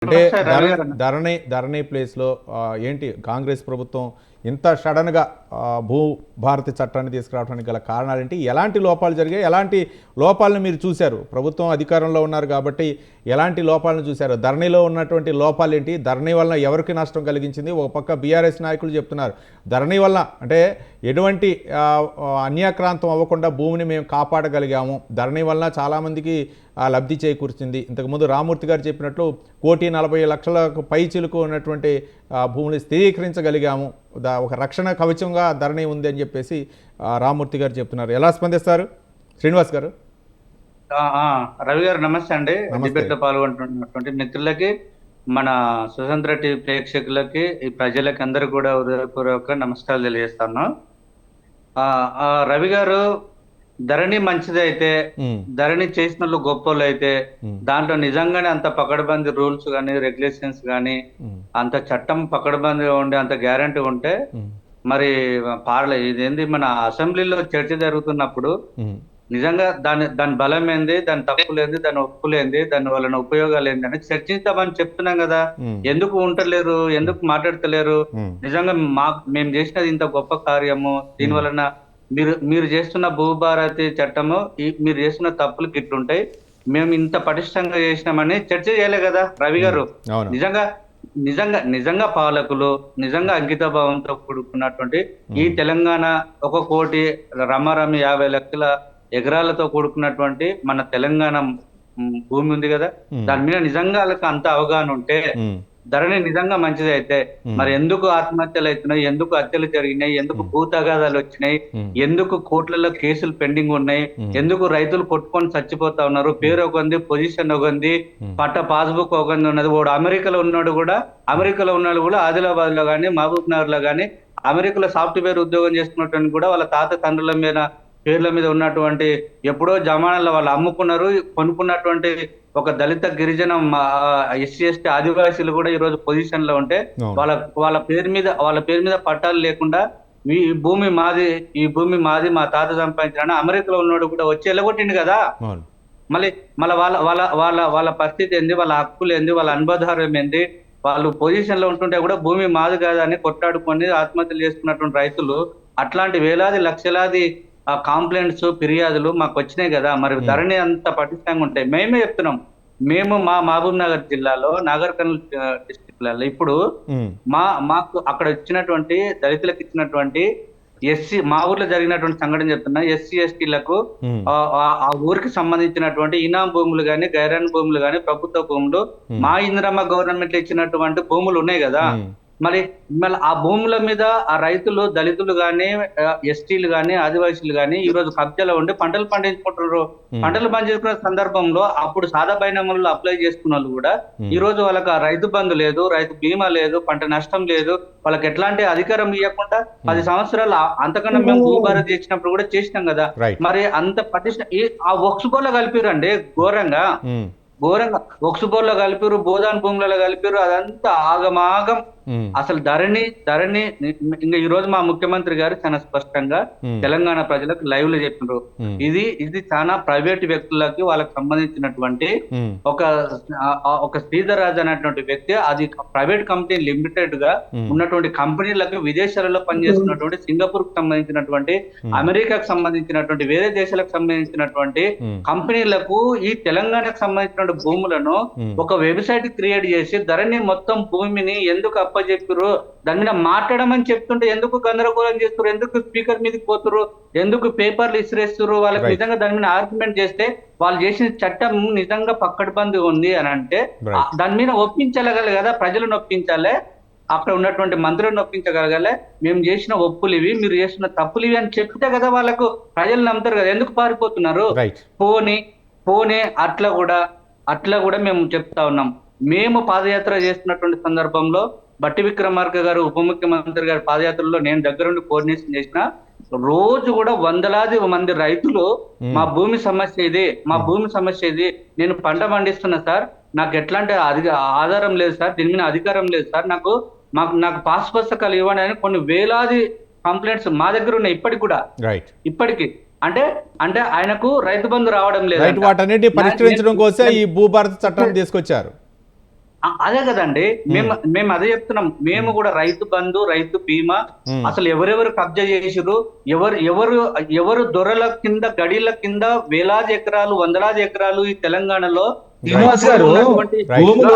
అంటే నమస్తే రవి గారు. ధరణి ప్లేస్లో ఏంటి కాంగ్రెస్ ప్రభుత్వం ఇంత సడన్గా భూ భారతి చట్టాన్ని తీసుకురావడానికి గల కారణాలు ఏంటి? ఎలాంటి లోపాలు జరిగాయి? ఎలాంటి లోపాలను మీరు చూశారు? ప్రభుత్వం అధికారంలో ఉన్నారు కాబట్టి ఎలాంటి లోపాలను చూశారు? ధరణిలో ఉన్నటువంటి లోపాలు ఏంటి? ధరణి వల్ల ఎవరికి నష్టం కలిగించింది? ఒక పక్క బీఆర్ఎస్ నాయకులు చెప్తున్నారు ధరణి వల్ల అంటే ఎటువంటి అన్యాక్రాంతం అవ్వకుండా భూమిని మేము కాపాడగలిగాము, ధరణి వల్ల చాలామందికి లబ్ధి చేకూర్చింది. ఇంతకుముందు రామూర్తి గారు చెప్పినట్లు 1,40,00,000 పై చిలుకు ఉన్నటువంటి భూమిని స్థిరీకరించగలిగాము, ఒక రక్షణ కవచంగా ధరణి ఉంది అని చెప్పేసి రామూర్తి గారు చెప్తున్నారు. ఎలా స్పందిస్తారు శ్రీనివాస్ గారు? రవి గారు నమస్తే అండి. నమస్తే. డిబేట్ లో పాల్గొంటున్నటువంటి మిత్రులకి, మన స్వతంత్ర టీవీ ప్రేక్షకులకి, ఈ ప్రజలకి అందరూ కూడా హృదయపూర్వక నమస్కారాలు తెలియజేస్తాను. రవి గారు, ధరణి మంచిదైతే, ధరణి చేసిన వాళ్ళు గొప్పలు అయితే, దాంట్లో నిజంగానే అంత పకడ్బందీ రూల్స్ కానీ రెగ్యులేషన్స్ కానీ అంత చట్టం పకడ్బందీగా ఉండే అంత గ్యారంటీ ఉంటే, మరి ఇదేంది మన అసెంబ్లీలో చర్చ జరుగుతున్నప్పుడు నిజంగా దాని బలం ఏంది, దాని తప్పులేంది, దాని ఒప్పులేంది, దాని వలన ఉపయోగాలు ఏంది అని చర్చిస్తామని చెప్తున్నాం కదా. ఎందుకు ఉంటలేరు, ఎందుకు మాట్లాడతలేరు? నిజంగా మేము చేసినది ఇంత గొప్ప కార్యము, దీని వలన మీరు చేస్తున్న భూభారతి చట్టము, మీరు చేస్తున్న తప్పులు ఇట్లుంటాయి, మేము ఇంత పటిష్టంగా చేసినామని చర్చ చేయలే కదా రవి గారు. నిజంగా నిజంగా నిజంగా పాలకులు నిజంగా అంకిత భావంతో కూడుకున్నటువంటి ఈ తెలంగాణ 1,00,00,000 రమారమి 50,00,000 ఎకరాలతో కూడుకున్నటువంటి మన తెలంగాణ భూమి ఉంది కదా, దాని మీద నిజంగా వాళ్ళకి అంత అవగాహన ఉంటే, ధరణి నిజంగా మంచిది అయితే, మరి ఎందుకు ఆత్మహత్యలు అవుతున్నాయి, ఎందుకు హత్యలు జరిగినాయి, ఎందుకు భూ తగాదాలు వచ్చినాయి, ఎందుకు కోర్టులలో కేసులు పెండింగ్ ఉన్నాయి, ఎందుకు రైతులు కొట్టుకొని చచ్చిపోతా ఉన్నారు? పేరు ఒకంది, పొజిషన్ ఒకంది, పట్ట పాస్బుక్ ఒకంది ఉన్నది. వాడు అమెరికాలో ఉన్నాడు కూడా ఆదిలాబాద్ లో కానీ మహబూబ్ నగర్ లో కానీ అమెరికాలో సాఫ్ట్వేర్ ఉద్యోగం చేస్తున్నట్టు కూడా వాళ్ళ తాత తండ్రుల మీద పేర్ల మీద ఉన్నటువంటి, ఎప్పుడో జమానాల్లో వాళ్ళు అమ్ముకున్నారు, కొనుక్కున్నటువంటి ఒక దళిత గిరిజన ఎస్సీ ఎస్టీ ఆదివాసీలు కూడా ఈ రోజు పొజిషన్ లో ఉంటే, వాళ్ళ పేరు మీద పట్టాలు లేకుండా ఈ భూమి మాది మా తాత సంపాదించిన అమెరికాలో ఉన్నాడు కూడా వచ్చి ఎల్లగొట్టిండు కదా. మళ్ళీ వాళ్ళ పరిస్థితి ఏంది, వాళ్ళ హక్కులు ఏంది, వాళ్ళ అనుబంధారం ఏంది? వాళ్ళు పొజిషన్ లో ఉంటుంటే కూడా భూమి మాది కాదా అని కొట్టాడుకొని ఆత్మహత్యలు చేసుకున్నటువంటి రైతులు, అట్లాంటి వేలాది లక్షలాది కాంప్లైంట్స్ ఫిర్యాదులు మాకు వచ్చినాయి కదా. మరి ధరణి అంత పటిష్టంగా ఉంటాయి. మేమే చెప్తున్నాం, మేము మా మహబూబ్ నగర్ జిల్లాలో నాగర్ కర్నూల్ డిస్ట్రిక్ట్ లలో ఇప్పుడు మాకు అక్కడ ఇచ్చినటువంటి దళితులకు ఇచ్చినటువంటి మా ఊర్లో జరిగినటువంటి సంఘటన చెప్తున్నా, ఎస్సీ ఎస్టీలకు ఆ ఊరికి సంబంధించినటువంటి ఇనాం భూములు గాని, గైరాన్ భూములు గాని, ప్రభుత్వ భూములు, మా ఇందిరమ్మ గవర్నమెంట్ ఇచ్చినటువంటి భూములు ఉన్నాయి కదా. మరి ఆ భూముల మీద ఆ రైతులు, దళితులు గాని, ఎస్టీలు గాని, ఆదివాసీలు గాని ఈ రోజు కబ్జాలో ఉండి పంటలు పండించుకుంటున్నారు. పంటలు పండించుకున్న సందర్భంలో అప్పుడు సాదా బైనామాలు అప్లై చేసుకున్న వాళ్ళు కూడా ఈ రోజు వాళ్ళకి ఆ రైతు బంధు లేదు, రైతు బీమా లేదు, పంట నష్టం లేదు, వాళ్ళకి ఎట్లాంటి అధికారం ఇవ్వకుండా 10 సంవత్సరాలు అంతకన్నా మేము భూభారతి చేసినప్పుడు కూడా చేసినాం కదా. మరి అంత పటిష్ట ఆ ఒక్సుబోలో కలిపిరండి, ఘోరంగా ఒక్సుబోల్లో కలిపిరు, బోధాన్ భూములలో కలిపిరు, అదంతా ఆగమాగం. అసలు ధరణి ఇంకా ఈ రోజు మా ముఖ్యమంత్రి గారు చాలా స్పష్టంగా తెలంగాణ ప్రజలకు లైవ్ లో చెప్పినారు, ఇది చాలా ప్రైవేట్ వ్యక్తులకి వాళ్ళకి సంబంధించినటువంటి ఒక శ్రీధర్ రాజు అనేటువంటి వ్యక్తి, అది ప్రైవేట్ కంపెనీ లిమిటెడ్ గా ఉన్నటువంటి కంపెనీలకు విదేశాలలో పనిచేస్తున్నటువంటి సింగపూర్ కు సంబంధించినటువంటి, అమెరికాకు సంబంధించినటువంటి, వేరే దేశాలకు సంబంధించినటువంటి కంపెనీలకు ఈ తెలంగాణకు సంబంధించిన భూములను ఒక వెబ్సైట్ క్రియేట్ చేసి ధరణి మొత్తం భూమిని ఎందుకు అప్పచెప్పారు, దాని మీద మాట్లాడమని చెప్తుంటే ఎందుకు గందరగోళం చేస్తారు, ఎందుకు స్పీకర్ మీదకి పోతున్నారు, ఎందుకు పేపర్లు ఇసిరేస్తారు? వాళ్ళకి నిజంగా దాని మీద ఆర్గ్యుమెంట్ చేస్తే, వాళ్ళు చేసిన చట్టం నిజంగా పక్కడబంది ఉంది అని అంటే దాని మీద ఒప్పించగలగాలి కదా, ప్రజలను ఒప్పించాలి, అక్కడ ఉన్నటువంటి మంత్రులను ఒప్పించగలగాలి. మేము చేసిన ఒప్పులు ఇవి, మీరు చేసిన తప్పులు ఇవి అని చెప్తే కదా వాళ్ళకు ప్రజలు నమ్ముతారు కదా. ఎందుకు పారిపోతున్నారు? పోనీ అట్లా కూడా మేము చెప్తా ఉన్నాం. మేము పాదయాత్ర చేస్తున్నటువంటి సందర్భంలో బట్టి విక్రమార్క గారు, ఉప ముఖ్యమంత్రి గారు పాదయాత్రలో నేను దగ్గరుండి కోఆర్డినేషన్ చేసిన రోజు కూడా వందలాది మంది రైతులు మా భూమి సమస్య ఇది, నేను పంట పండిస్తున్నా సార్, నాకు ఎట్లాంటి ఆధారం లేదు సార్, దీని మీద అధికారం లేదు సార్, నాకు పాస్ పుస్తకాలు ఇవ్వండి అని కొన్ని వేలాది కంప్లైంట్స్ మా దగ్గర ఉన్నాయి ఇప్పటికి. అంటే ఆయనకు రైతు బంధు రావడం లేదు. వాటన్నిటిని పరిష్కరించడం కోసం ఈ భూభారతి చట్టాన్ని తీసుకొచ్చారు. అదే కదండి, మేము అదే చెప్తున్నాం. మేము కూడా రైతు బంధు, రైతు బీమా అసలు ఎవరెవరు కబ్జా చేసిరు, ఎవరు దొరల కింద, గడిల కింద వేలాది ఎకరాలు, వందలాది ఎకరాలు ఈ తెలంగాణలో శ్రీనివాస్ గారు, ఉన్నటువంటి భూములు